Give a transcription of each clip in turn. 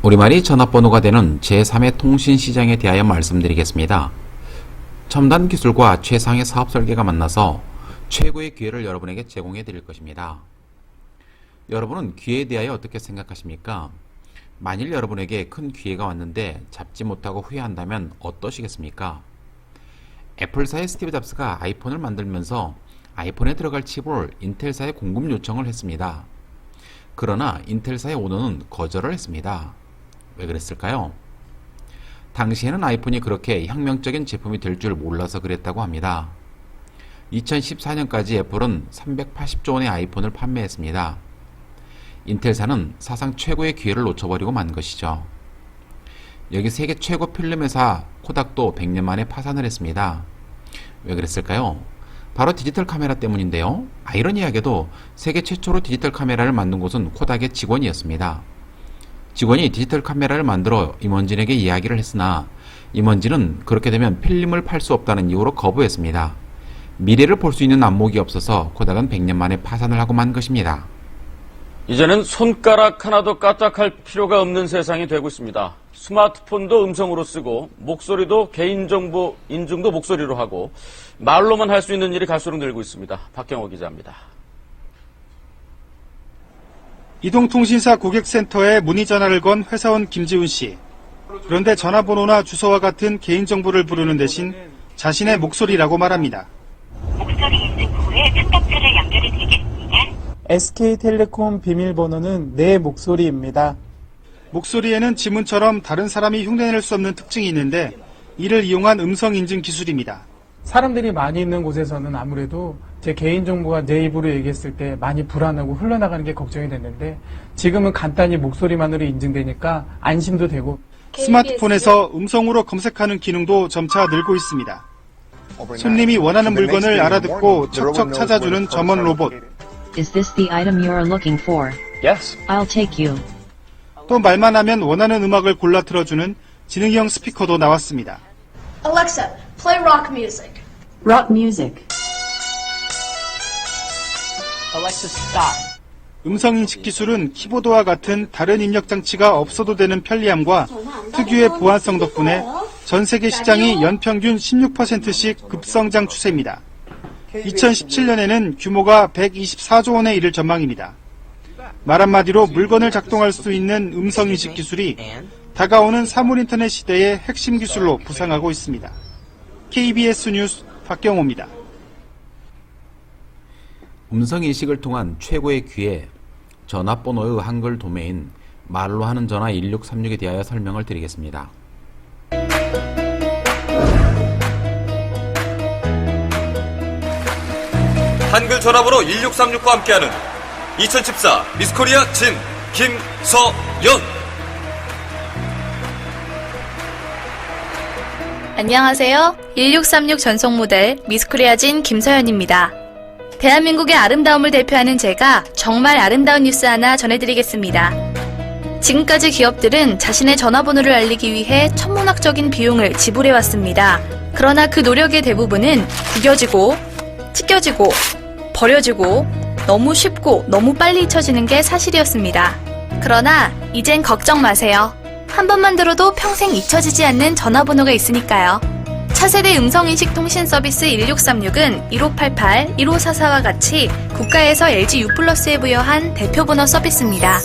우리말이 전화번호가 되는 제3의 통신시장에 대하여 말씀드리겠습니다. 첨단 기술과 최상의 사업 설계가 만나서 최고의 기회를 여러분에게 제공해 드릴 것입니다. 여러분은 기회에 대하여 어떻게 생각하십니까? 만일 여러분에게 큰 기회가 왔는데 잡지 못하고 후회한다면 어떠시겠습니까? 애플사의 스티브 잡스가 아이폰을 만들면서 아이폰에 들어갈 칩을 인텔사에 공급 요청을 했습니다. 그러나 인텔사의 오너는 거절을 했습니다. 왜 그랬을까요? 당시에는 아이폰이 그렇게 혁명적인 제품이 될 줄 몰라서 그랬다고 합니다. 2014년까지 애플은 380조 원의 아이폰을 판매했습니다. 인텔사는 사상 최고의 기회를 놓쳐버리고 만 것이죠. 여기 세계 최고 필름 회사 코닥도 100년 만에 파산을 했습니다. 왜 그랬을까요? 바로 디지털 카메라 때문인데요. 아이러니하게도 세계 최초로 디지털 카메라를 만든 곳은 코닥의 직원이었습니다. 직원이 디지털 카메라를 만들어 임원진에게 이야기를 했으나 임원진은 그렇게 되면 필름을 팔 수 없다는 이유로 거부했습니다. 미래를 볼 수 있는 안목이 없어서 코닥은 100년 만에 파산을 하고 만 것입니다. 이제는 손가락 하나도 까딱할 필요가 없는 세상이 되고 있습니다. 스마트폰도 음성으로 쓰고 목소리도 개인정보 인증도 목소리로 하고 말로만 할 수 있는 일이 갈수록 늘고 있습니다. 박경호 기자입니다. 이동통신사 고객센터에 문의전화를 건 회사원 김지훈 씨. 그런데 전화번호나 주소와 같은 개인정보를 부르는 대신 자신의 목소리라고 말합니다. 목소리 인증 후에 상담처를 연결해 드리겠습니다. SK텔레콤 비밀번호는 내 목소리입니다. 목소리에는 지문처럼 다른 사람이 흉내낼 수 없는 특징이 있는데 이를 이용한 음성인증 기술입니다. 사람들이 많이 있는 곳에서는 아무래도 제 개인정보가 내 입으로 얘기했을 때 많이 불안하고 흘러나가는 게 걱정이 됐는데 지금은 간단히 목소리만으로 인증되니까 안심도 되고 스마트폰에서 음성으로 검색하는 기능도 점차 늘고 있습니다. 손님이 원하는 물건을 알아듣고 척척 찾아주는 점원 로봇. Is this the item you're looking for? Yes. I'll take you. 또 말만 하면 원하는 음악을 골라 틀어주는 지능형 스피커도 나왔습니다. Alexa, play rock music. Rock music. Alexa, stop. 음성인식 기술은 키보드와 같은 다른 입력 장치가 없어도 되는 편리함과 특유의 보안성 덕분에 전 세계 시장이 연평균 16%씩 급성장 추세입니다. 2017년에는 규모가 124조 원에 이를 전망입니다. 말 한마디로 물건을 작동할 수 있는 음성인식 기술이 다가오는 사물인터넷 시대의 핵심 기술로 부상하고 있습니다. KBS 뉴스 박경호입니다. 음성인식을 통한 최고의 기회, 전화번호의 한글 도메인 말로 하는 전화 1636에 대하여 설명을 드리겠습니다. 한글 전화번호 1636과 함께하는 2014 미스코리아 진 김서연. 안녕하세요. 1636 전속 모델 미스코리아 진 김서연입니다. 대한민국의 아름다움을 대표하는 제가 정말 아름다운 뉴스 하나 전해드리겠습니다. 지금까지 기업들은 자신의 전화번호를 알리기 위해 천문학적인 비용을 지불해왔습니다. 그러나 그 노력의 대부분은 구겨지고 찢겨지고 버려지고 너무 쉽고 너무 빨리 잊혀지는 게 사실이었습니다. 그러나 이젠 걱정 마세요. 한 번만 들어도 평생 잊혀지지 않는 전화번호가 있으니까요. 차세대 음성인식 통신 서비스 1636은 1588, 1544와 같이 국가에서 LG U+에 부여한 대표번호 서비스입니다.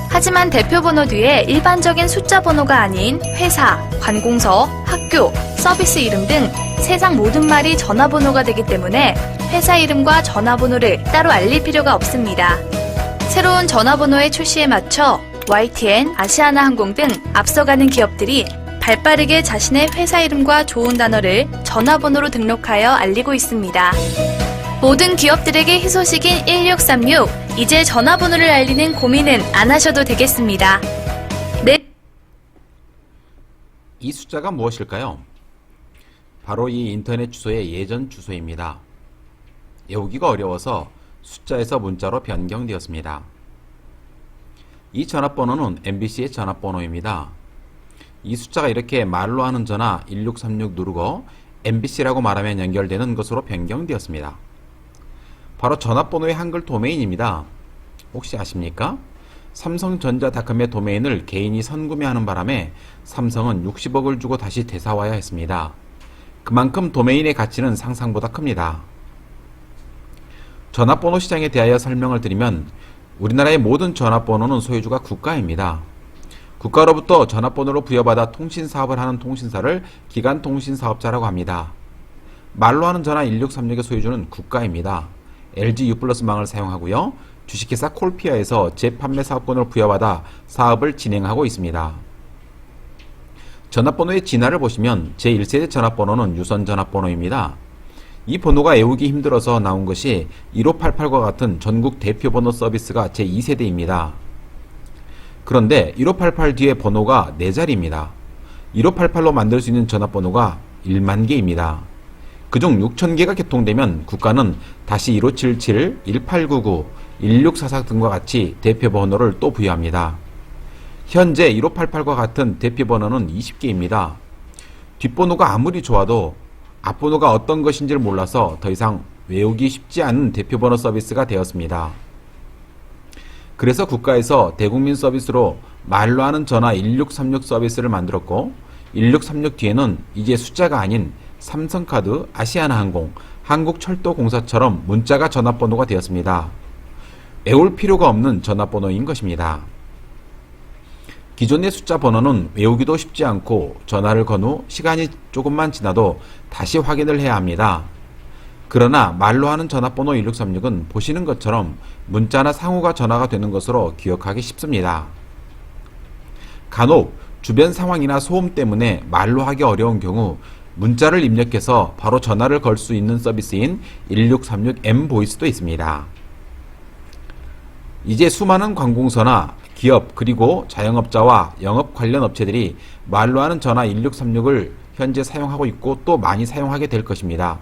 하지만 대표번호 뒤에 일반적인 숫자 번호가 아닌 회사, 관공서, 학교, 서비스 이름 등 세상 모든 말이 전화번호가 되기 때문에 회사 이름과 전화번호를 따로 알릴 필요가 없습니다. 새로운 전화번호의 출시에 맞춰 YTN, 아시아나항공 등 앞서가는 기업들이 발빠르게 자신의 회사 이름과 좋은 단어를 전화번호로 등록하여 알리고 있습니다. 모든 기업들에게 희소식인 1636, 이제 전화번호를 알리는 고민은 안 하셔도 되겠습니다. 이 숫자가 무엇일까요? 바로 이 인터넷 주소의 예전 주소입니다. 외우기가 어려워서 숫자에서 문자로 변경되었습니다. 이 전화번호는 MBC의 전화번호입니다. 이 숫자가 이렇게 말로 하는 전화 1636 누르고 MBC라고 말하면 연결되는 것으로 변경되었습니다. 바로 전화번호의 한글 도메인입니다. 혹시 아십니까? 삼성전자닷컴의 도메인을 개인이 선구매하는 바람에 삼성은 60억을 주고 다시 되사와야 했습니다. 그만큼 도메인의 가치는 상상보다 큽니다. 전화번호 시장에 대하여 설명을 드리면 우리나라의 모든 전화번호는 소유주가 국가입니다. 국가로부터 전화번호로 부여받아 통신사업을 하는 통신사를 기간통신사업자라고 합니다. 말로 하는 전화 1636의 소유주는 국가입니다. LG U+망을 사용하고요. 주식회사 콜피아에서 재판매 사업권을 부여받아 사업을 진행하고 있습니다. 전화번호의 진화를 보시면 제1세대 전화번호는 유선 전화번호입니다. 이 번호가 외우기 힘들어서 나온 것이 1588과 같은 전국 대표 번호 서비스가 제2세대입니다. 그런데 1588 뒤에 번호가 4자리입니다. 1588로 만들 수 있는 전화번호가 1만 개입니다. 그중 6,000개가 개통되면 국가는 다시 1577, 1899, 1644 등과 같이 대표 번호를 또 부여합니다. 현재 1588과 같은 대표 번호는 20개입니다. 뒷번호가 아무리 좋아도 앞번호가 어떤 것인지를 몰라서 더 이상 외우기 쉽지 않은 대표번호 서비스가 되었습니다. 그래서 국가에서 대국민 서비스로 말로 하는 전화 1636 서비스를 만들었고 1636 뒤에는 이제 숫자가 아닌 삼성카드, 아시아나항공, 한국철도공사처럼 문자가 전화번호가 되었습니다. 외울 필요가 없는 전화번호인 것입니다. 기존의 숫자 번호는 외우기도 쉽지 않고 전화를 건 후 시간이 조금만 지나도 다시 확인을 해야 합니다. 그러나 말로 하는 전화번호 1636은 보시는 것처럼 문자나 상호가 전화가 되는 것으로 기억하기 쉽습니다. 간혹 주변 상황이나 소음 때문에 말로 하기 어려운 경우 문자를 입력해서 바로 전화를 걸 수 있는 서비스인 1636M 보이스도 있습니다. 이제 수많은 관공서나 기업 그리고 자영업자와 영업 관련 업체들이 말로 하는 전화 1636을 현재 사용하고 있고 또 많이 사용하게 될 것입니다.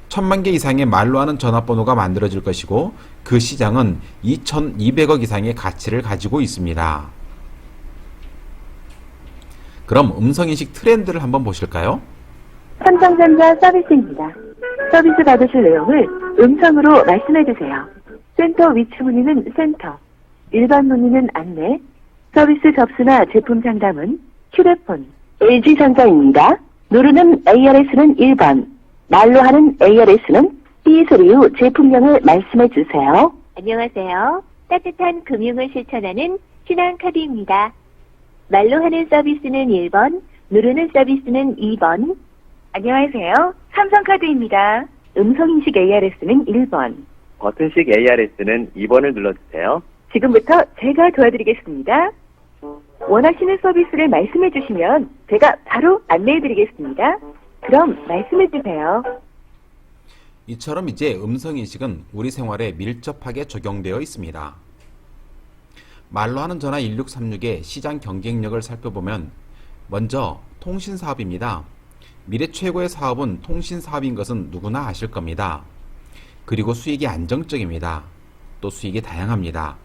1000만 개 이상의 말로 하는 전화번호가 만들어질 것이고 그 시장은 2200억 이상의 가치를 가지고 있습니다. 그럼 음성인식 트렌드를 한번 보실까요? 삼성전자 서비스입니다. 서비스 받으실 내용을 음성으로 말씀해주세요. 센터 위치 문의는 센터, 일반 문의는 안내, 서비스 접수나 제품 상담은 휴대폰, LG전자입니다. 누르는 ARS는 1번, 말로 하는 ARS는 삐 소리 후 제품명을 말씀해주세요. 안녕하세요. 따뜻한 금융을 실천하는 신한카드입니다. 말로 하는 서비스는 1번, 누르는 서비스는 2번. 안녕하세요. 삼성카드입니다. 음성인식 ARS는 1번. 버튼식 ARS는 2번을 눌러주세요. 지금부터 제가 도와드리겠습니다. 원하시는 서비스를 말씀해 주시면 제가 바로 안내해 드리겠습니다. 그럼 말씀해 주세요. 이처럼 이제 음성인식은 우리 생활에 밀접하게 적용되어 있습니다. 말로 하는 전화 1636의 시장 경쟁력을 살펴보면 먼저 통신사업입니다. 미래 최고의 사업은 통신사업인 것은 누구나 아실 겁니다. 그리고 수익이 안정적입니다. 또 수익이 다양합니다.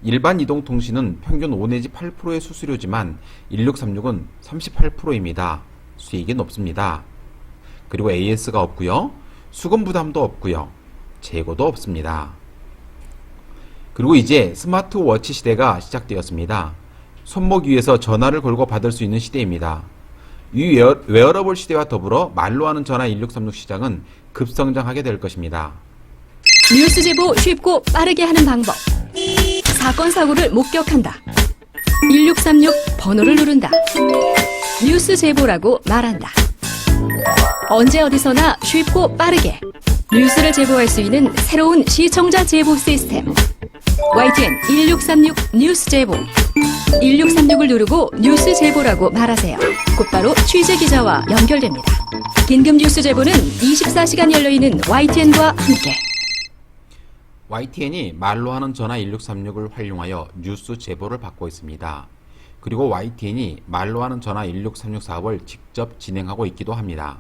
일반 이동통신은 평균 5 내지 8%의 수수료지만 1636은 38%입니다. 수익이 높습니다. 그리고 AS가 없고요. 수금 부담도 없고요. 재고도 없습니다. 그리고 이제 스마트워치 시대가 시작되었습니다. 손목 위에서 전화를 걸고 받을 수 있는 시대입니다. 이 웨어러블 시대와 더불어 말로 하는 전화 1636 시장은 급성장하게 될 것입니다. 뉴스 제보 쉽고 빠르게 하는 방법. 사건 사고를 목격한다. 1636 번호를 누른다. 뉴스 제보라고 말한다. 언제 어디서나 쉽고 빠르게 뉴스를 제보할 수 있는 새로운 시청자 제보 시스템. YTN 1636 뉴스 제보. 1636을 누르고 뉴스 제보라고 말하세요. 곧바로 취재 기자와 연결됩니다. 긴급 뉴스 제보는 24시간 열려있는 YTN과 함께. YTN이 말로 하는 전화 1636을 활용하여 뉴스 제보를 받고 있습니다. 그리고 YTN이 말로 하는 전화 1636 사업을 직접 진행하고 있기도 합니다.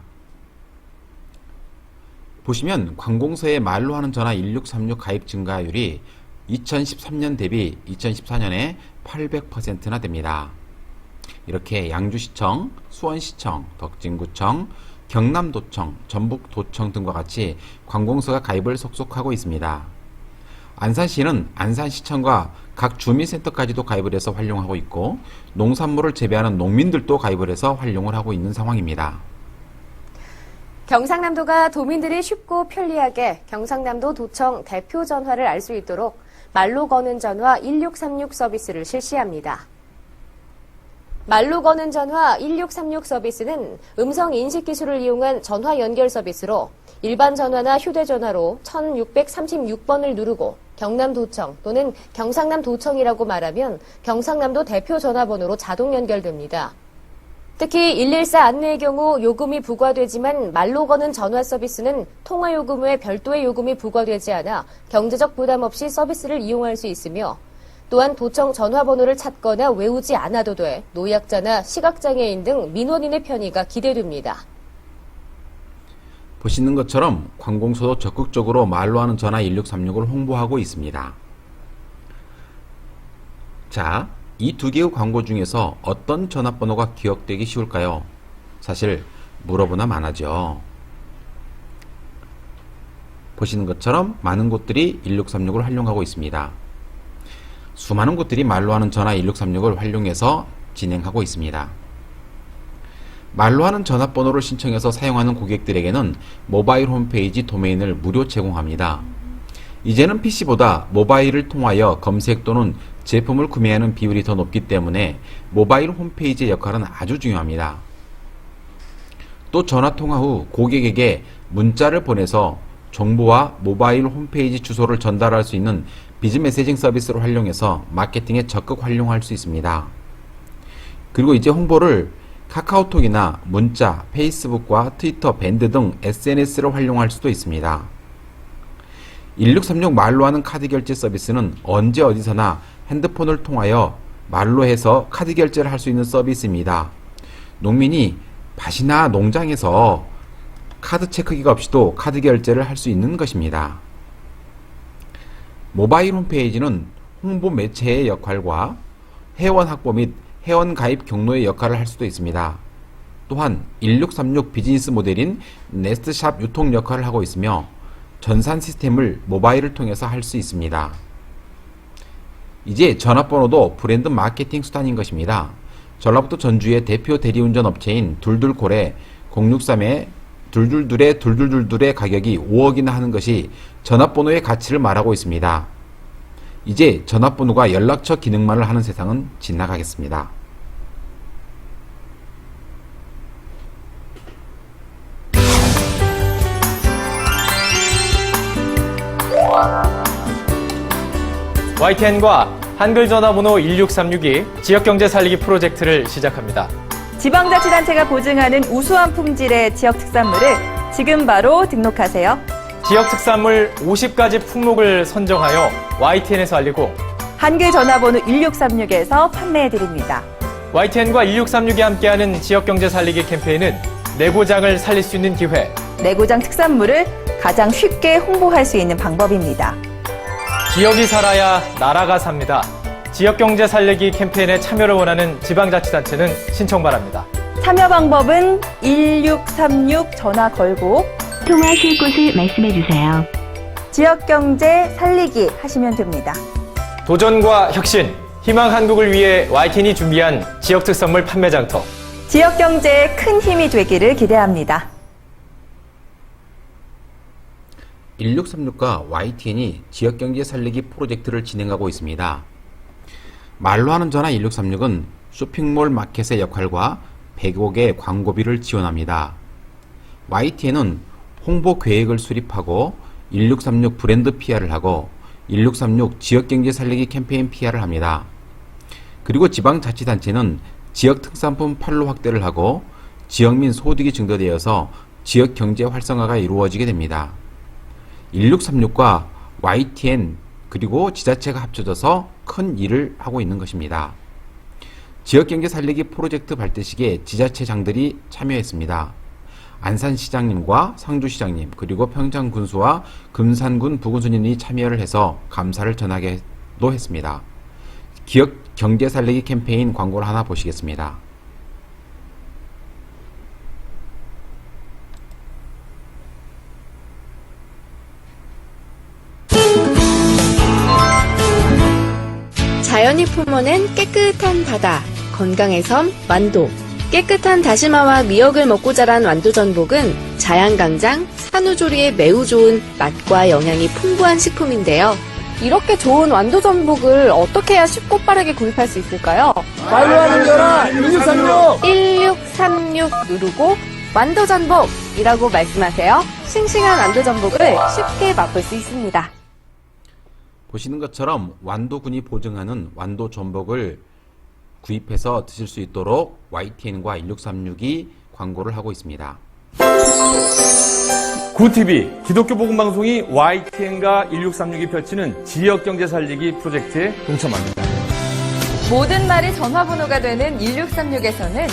보시면 관공서의 말로 하는 전화 1636 가입 증가율이 2013년 대비 2014년에 800%나 됩니다. 이렇게 양주시청, 수원시청, 덕진구청, 경남도청, 전북도청 등과 같이 관공서가 가입을 속속하고 있습니다. 안산시는 안산시청과 각 주민센터까지도 가입을 해서 활용하고 있고 농산물을 재배하는 농민들도 가입을 해서 활용을 하고 있는 상황입니다. 경상남도가 도민들이 쉽고 편리하게 경상남도 도청 대표 전화를 알 수 있도록 말로 거는 전화 1636 서비스를 실시합니다. 말로 거는 전화 1636 서비스는 음성 인식 기술을 이용한 전화 연결 서비스로 일반 전화나 휴대전화로 1636번을 누르고 경남도청 또는 경상남도청이라고 말하면 경상남도 대표 전화번호로 자동 연결됩니다. 특히 114 안내의 경우 요금이 부과되지만 말로 거는 전화 서비스는 통화 요금 외 별도의 요금이 부과되지 않아 경제적 부담 없이 서비스를 이용할 수 있으며 또한 도청 전화번호를 찾거나 외우지 않아도 돼 노약자나 시각장애인 등 민원인의 편의가 기대됩니다. 보시는 것처럼 관공서도 적극적으로 말로 하는 전화 1636을 홍보하고 있습니다. 자, 이 두 개의 광고 중에서 어떤 전화번호가 기억되기 쉬울까요? 사실 물어보나 마나죠. 보시는 것처럼 많은 곳들이 1636을 활용하고 있습니다. 수많은 곳들이 말로 하는 전화 1636을 활용해서 진행하고 있습니다. 말로 하는 전화번호를 신청해서 사용하는 고객들에게는 모바일 홈페이지 도메인을 무료 제공합니다. 이제는 PC보다 모바일을 통하여 검색 또는 제품을 구매하는 비율이 더 높기 때문에 모바일 홈페이지의 역할은 아주 중요합니다. 또 전화통화 후 고객에게 문자를 보내서 정보와 모바일 홈페이지 주소를 전달할 수 있는 비즈 메시징 서비스를 활용해서 마케팅에 적극 활용할 수 있습니다. 그리고 이제 홍보를 카카오톡이나 문자, 페이스북과 트위터, 밴드 등 SNS를 활용할 수도 있습니다. 1636 말로 하는 카드 결제 서비스는 언제 어디서나 핸드폰을 통하여 말로 해서 카드 결제를 할 수 있는 서비스입니다. 농민이 밭이나 농장에서 카드 체크기가 없이도 카드 결제를 할 수 있는 것입니다. 모바일 홈페이지는 홍보 매체의 역할과 회원 확보 및 회원 가입 경로의 역할을 할 수도 있습니다. 또한 1636 비즈니스 모델인 네스트샵 유통 역할을 하고 있으며 전산 시스템을 모바일을 통해서 할 수 있습니다. 이제 전화번호도 브랜드 마케팅 수단인 것입니다. 전라북도 전주의 대표 대리운전 업체인 둘둘콜의 063에 둘둘둘의 둘둘둘둘의 가격이 5억이나 하는 것이 전화번호의 가치를 말하고 있습니다. 이제 전화번호가 연락처 기능만을 하는 세상은 지나가겠습니다. YTN과 한글 전화번호 1636이 지역경제 살리기 프로젝트를 시작합니다. 지방자치단체가 보증하는 우수한 품질의 지역 특산물을 지금 바로 등록하세요. 지역 특산물 50가지 품목을 선정하여 YTN에서 알리고 한글 전화번호 1636에서 판매해드립니다. YTN과 1636이 함께하는 지역경제 살리기 캠페인은 내고장을 살릴 수 있는 기회. 내고장 특산물을 가장 쉽게 홍보할 수 있는 방법입니다. 지역이 살아야 나라가 삽니다. 지역경제 살리기 캠페인에 참여를 원하는 지방자치단체는 신청 바랍니다. 참여 방법은 1636 전화 걸고 통화하실 곳을 말씀해 주세요. 지역경제 살리기 하시면 됩니다. 도전과 혁신, 희망 한국을 위해 YTN이 준비한 지역 특산물 판매 장터. 지역경제에 큰 힘이 되기를 기대합니다. 1636과 YTN이 지역경제 살리기 프로젝트를 진행하고 있습니다. 말로 하는 전화 1636은 쇼핑몰 마켓의 역할과 100억의 광고비를 지원합니다. YTN은 홍보 계획을 수립하고 1636 브랜드 PR을 하고 1636 지역경제 살리기 캠페인 PR을 합니다. 그리고 지방자치단체는 지역 특산품 판로 확대를 하고 지역민 소득이 증대되어서 지역경제 활성화가 이루어지게 됩니다. 1636과 YTN 그리고 지자체가 합쳐져서 큰 일을 하고 있는 것입니다. 지역경제 살리기 프로젝트 발대식에 지자체장들이 참여했습니다. 안산시장님과 상주시장님 그리고 평창군수와 금산군 부군수님이 참여를 해서 감사를 전하기도 했습니다. 지역경제 살리기 캠페인 광고를 하나 보시겠습니다. 자연이 품어낸 깨끗한 바다, 건강의 섬 완도. 깨끗한 다시마와 미역을 먹고 자란 완도 전복은 자양강장, 산후조리에 매우 좋은 맛과 영양이 풍부한 식품인데요. 이렇게 좋은 완도 전복을 어떻게 해야 쉽고 빠르게 구입할 수 있을까요? 말로 하는 전화 1636 1636 누르고 완도 전복이라고 말씀하세요. 싱싱한 완도 전복을 쉽게 맛볼 수 있습니다. 보시는 것처럼 완도군이 보증하는 완도 전복을 구입해서 드실 수 있도록 YTN과 1636이 광고를 하고 있습니다. 구TV 기독교 복음 방송이 YTN과 1636이 펼치는 지역 경제 살리기 프로젝트에 동참합니다. 모든 말이 전화번호가 되는 1636에서는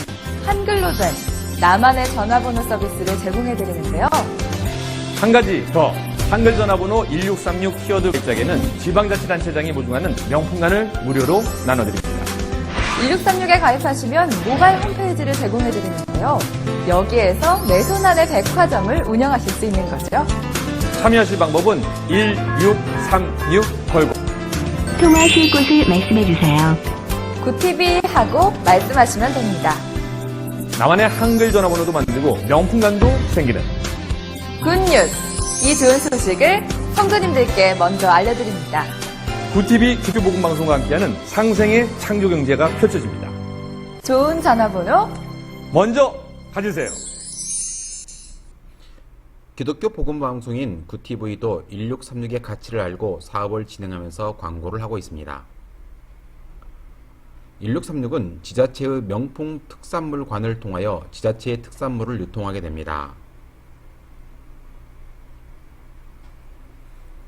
한글로 된 나만의 전화번호 서비스를 제공해드리는데요. 한 가지 더, 한글 전화번호 1636 키워드 글자에는 지방자치단체장이 보증하는 명품관을 무료로 나눠드립니다. 1636에 가입하시면 모바일 홈페이지를 제공해드리는데요. 여기에서 내 손 안의 백화점을 운영하실 수 있는 거죠. 참여하실 방법은 1636 통화하실 곳을 말씀해주세요. 구TV 하고 말씀하시면 됩니다. 나만의 한글 전화번호도 만들고 명품관도 생기는 굿뉴스! 이 좋은 소식을 성도님들께 먼저 알려드립니다. 구TV 기독교 복음 방송과 함께하는 상생의 창조 경제가 펼쳐집니다. 좋은 전화번호 먼저 가지세요. 기독교 복음 방송인 구TV도 1636의 가치를 알고 사업을 진행하면서 광고를 하고 있습니다. 1636은 지자체의 명품 특산물관을 통하여 지자체의 특산물을 유통하게 됩니다.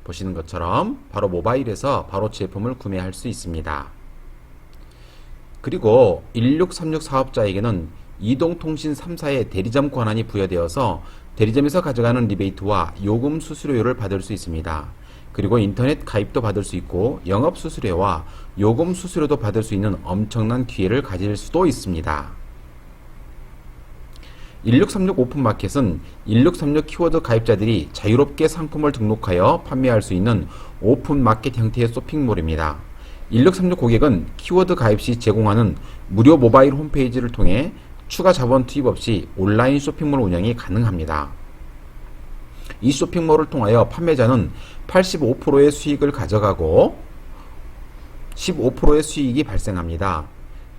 보시는 것처럼 바로 모바일에서 바로 제품을 구매할 수 있습니다. 그리고 1636 사업자에게는 이동통신 3사의 대리점 권한이 부여되어서 대리점에서 가져가는 리베이트와 요금 수수료를 받을 수 있습니다. 그리고 인터넷 가입도 받을 수 있고 영업 수수료와 요금 수수료도 받을 수 있는 엄청난 기회를 가질 수도 있습니다. 1636 오픈마켓은 1636 키워드 가입자들이 자유롭게 상품을 등록하여 판매할 수 있는 오픈마켓 형태의 쇼핑몰입니다. 1636 고객은 키워드 가입 시 제공하는 무료 모바일 홈페이지를 통해 추가 자본 투입 없이 온라인 쇼핑몰 운영이 가능합니다. 이 쇼핑몰을 통하여 판매자는 85%의 수익을 가져가고 15%의 수익이 발생합니다.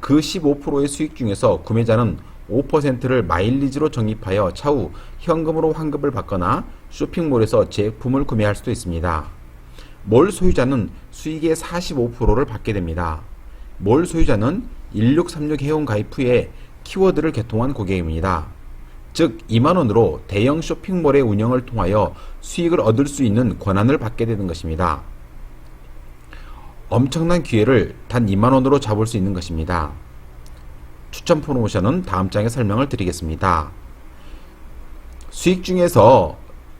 그 15%의 수익 중에서 구매자는 5%를 마일리지로 적립하여 차후 현금으로 환급을 받거나 쇼핑몰에서 제품을 구매할 수도 있습니다. 몰 소유자는 수익의 45%를 받게 됩니다. 몰 소유자는 1636 회원 가입 후에 키워드를 개통한 고객입니다. 즉 2만원으로 대형 쇼핑몰의 운영을 통하여 수익을 얻을 수 있는 권한을 받게 되는 것입니다. 엄청난 기회를 단 2만원으로 잡을 수 있는 것입니다. 추천 프로모션은 다음 장에 설명을 드리겠습니다. 수익 중에서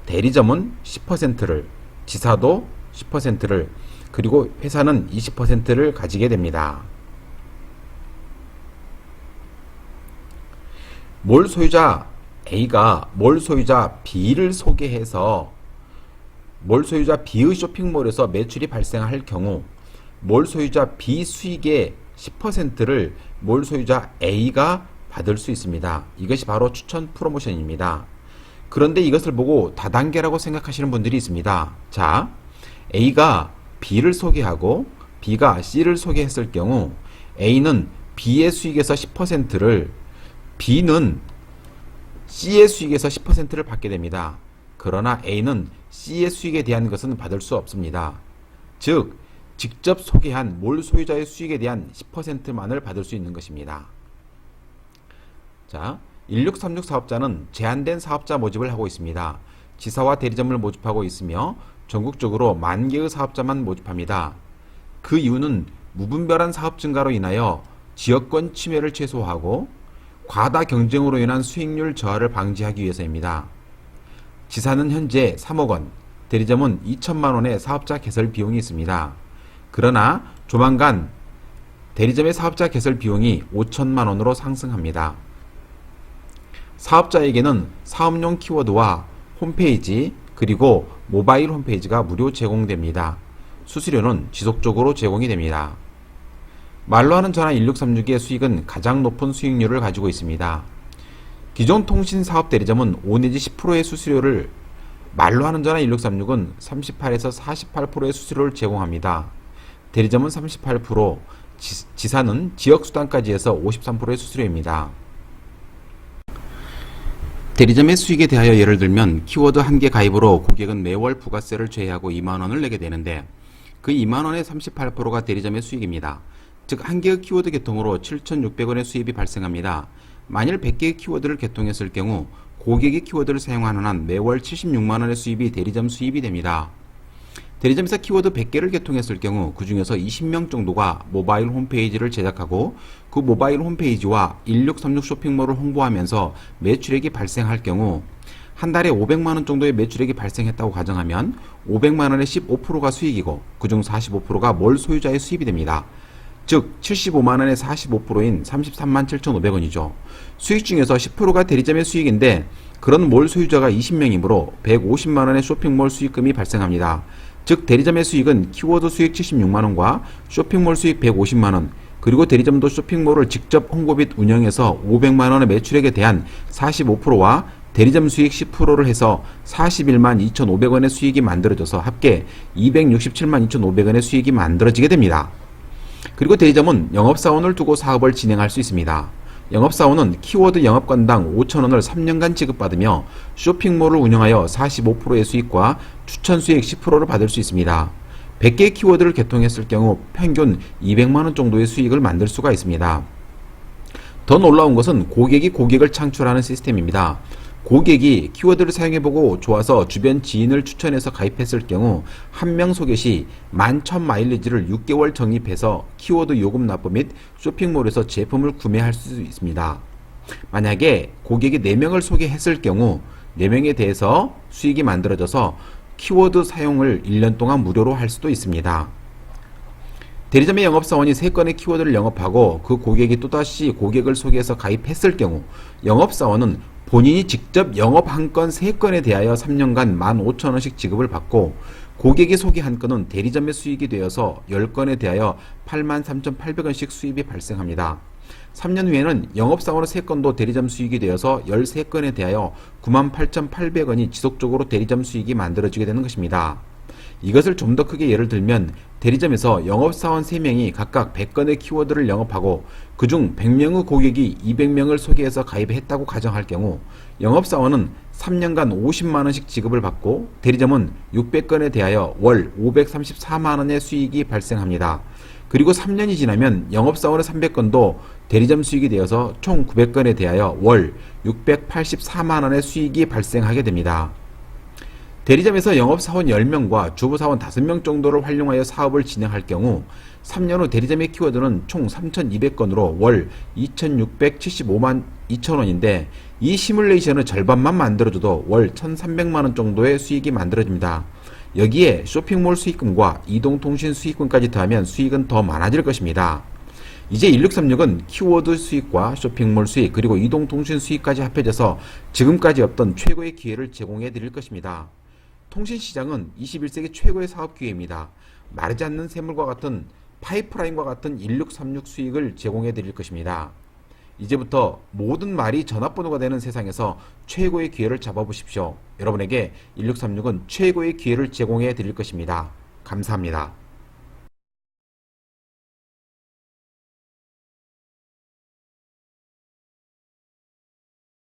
대리점은 10%를, 지사도 10%를, 그리고 회사는 20%를 가지게 됩니다. 몰 소유자 A가 몰 소유자 B를 소개해서 몰 소유자 B의 쇼핑몰에서 매출이 발생할 경우 몰 소유자 B 수익의 10%를 몰 소유자 A가 받을 수 있습니다. 이것이 바로 추천 프로모션입니다. 그런데 이것을 보고 다단계라고 생각하시는 분들이 있습니다. 자, A가 B를 소개하고 B가 C를 소개했을 경우 A는 B의 수익에서 10%를, B는 C의 수익에서 10%를 받게 됩니다. 그러나 A는 C의 수익에 대한 것은 받을 수 없습니다. 즉, 직접 소개한 몰 소유자의 수익에 대한 10%만을 받을 수 있는 것입니다. 자, 1636 사업자는 제한된 사업자 모집을 하고 있습니다. 지사와 대리점을 모집하고 있으며 전국적으로 10,000개의 사업자만 모집합니다. 그 이유는 무분별한 사업 증가로 인하여 지역권 침해를 최소화하고 과다 경쟁으로 인한 수익률 저하를 방지하기 위해서입니다. 지사는 현재 3억 원, 대리점은 2천만 원의 사업자 개설 비용이 있습니다. 그러나 조만간 대리점의 사업자 개설 비용이 5천만 원으로 상승합니다. 사업자에게는 사업용 키워드와 홈페이지 그리고 모바일 홈페이지가 무료 제공됩니다. 수수료는 지속적으로 제공이 됩니다. 말로 하는 전화 1636의 수익은 가장 높은 수익률을 가지고 있습니다. 기존 통신사업 대리점은 5 내지 10%의 수수료를, 말로 하는 전화 1636은 38에서 48%의 수수료를 제공합니다. 대리점은 38%, 지사는 지역수단까지 해서 53%의 수수료입니다. 대리점의 수익에 대하여 예를 들면 키워드 1개 가입으로 고객은 매월 부가세를 제외하고 2만원을 내게 되는데 그 2만원의 38%가 대리점의 수익입니다. 즉 1개의 키워드 개통으로 7,600원의 수입이 발생합니다. 만일 100개의 키워드를 개통했을 경우 고객이 키워드를 사용하는 한 매월 76만원의 수입이 대리점 수입이 됩니다. 대리점에서 키워드 100개를 개통했을 경우 그 중에서 20명 정도가 모바일 홈페이지를 제작하고 그 모바일 홈페이지와 1636 쇼핑몰을 홍보하면서 매출액이 발생할 경우 한 달에 500만원 정도의 매출액이 발생했다고 가정하면 500만원의 15%가 수익이고 그중 45%가 몰 소유자의 수입이 됩니다. 즉 75만원의 45%인 33만 7,500원이죠. 수익 중에서 10%가 대리점의 수익인데 그런 몰 소유자가 20명이므로 150만원의 쇼핑몰 수익금이 발생합니다. 즉 대리점의 수익은 키워드 수익 76만원과 쇼핑몰 수익 150만원, 그리고 대리점도 쇼핑몰을 직접 홍보 및 운영해서 500만원의 매출액에 대한 45%와 대리점 수익 10%를 해서 41만 2,500원의 수익이 만들어져서 합계 267만 2,500원의 수익이 만들어지게 됩니다. 그리고 대리점은 영업사원을 두고 사업을 진행할 수 있습니다. 영업사원은 키워드 영업건당 5,000원을 3년간 지급받으며 쇼핑몰을 운영하여 45%의 수익과 추천 수익 10%를 받을 수 있습니다. 100개의 키워드를 개통했을 경우 평균 200만원 정도의 수익을 만들 수가 있습니다. 더 놀라운 것은 고객이 고객을 창출하는 시스템입니다. 고객이 키워드를 사용해보고 좋아서 주변 지인을 추천해서 가입했을 경우 한 명 소개 시 11,000 마일리지를 6개월 적립해서 키워드 요금 납부 및 쇼핑몰에서 제품을 구매할 수 있습니다. 만약에 고객이 4명을 소개했을 경우 4명에 대해서 수익이 만들어져서 키워드 사용을 1년 동안 무료로 할 수도 있습니다. 대리점의 영업사원이 3건의 키워드를 영업하고 그 고객이 또다시 고객을 소개해서 가입했을 경우 영업사원은 본인이 직접 영업 한 건 3건에 대하여 3년간 15,000원씩 지급을 받고 고객이 소개한 건은 대리점의 수익이 되어서 10건에 대하여 83,800원씩 수입이 발생합니다. 3년 후에는 영업사원의 3건도 대리점 수익이 되어서 13건에 대하여 98,800원이 지속적으로 대리점 수익이 만들어지게 되는 것입니다. 이것을 좀 더 크게 예를 들면 대리점에서 영업사원 3명이 각각 100건의 키워드를 영업하고 그중 100명의 고객이 200명을 소개해서 가입했다고 가정할 경우 영업사원은 3년간 50만원씩 지급을 받고 대리점은 600건에 대하여 월 534만원의 수익이 발생합니다. 그리고 3년이 지나면 영업사원의 300건도 대리점 수익이 되어서 총 900건에 대하여 월 684만원의 수익이 발생하게 됩니다. 대리점에서 영업사원 10명과 주부사원 5명 정도를 활용하여 사업을 진행할 경우 3년 후 대리점의 키워드는 총 3,200건으로 월 2,675만 2천원인데 이 시뮬레이션의 절반만 만들어줘도 월 1,300만원 정도의 수익이 만들어집니다. 여기에 쇼핑몰 수익금과 이동통신 수익금까지 더하면 수익은 더 많아질 것입니다. 이제 1636은 키워드 수익과 쇼핑몰 수익 그리고 이동통신 수익까지 합해져서 지금까지 없던 최고의 기회를 제공해 드릴 것입니다. 통신시장은 21세기 최고의 사업 기회입니다. 마르지 않는 샘물과 같은 파이프라인과 같은 1636 수익을 제공해 드릴 것입니다. 이제부터 모든 말이 전화번호가 되는 세상에서 최고의 기회를 잡아보십시오. 여러분에게 1636은 최고의 기회를 제공해 드릴 것입니다. 감사합니다.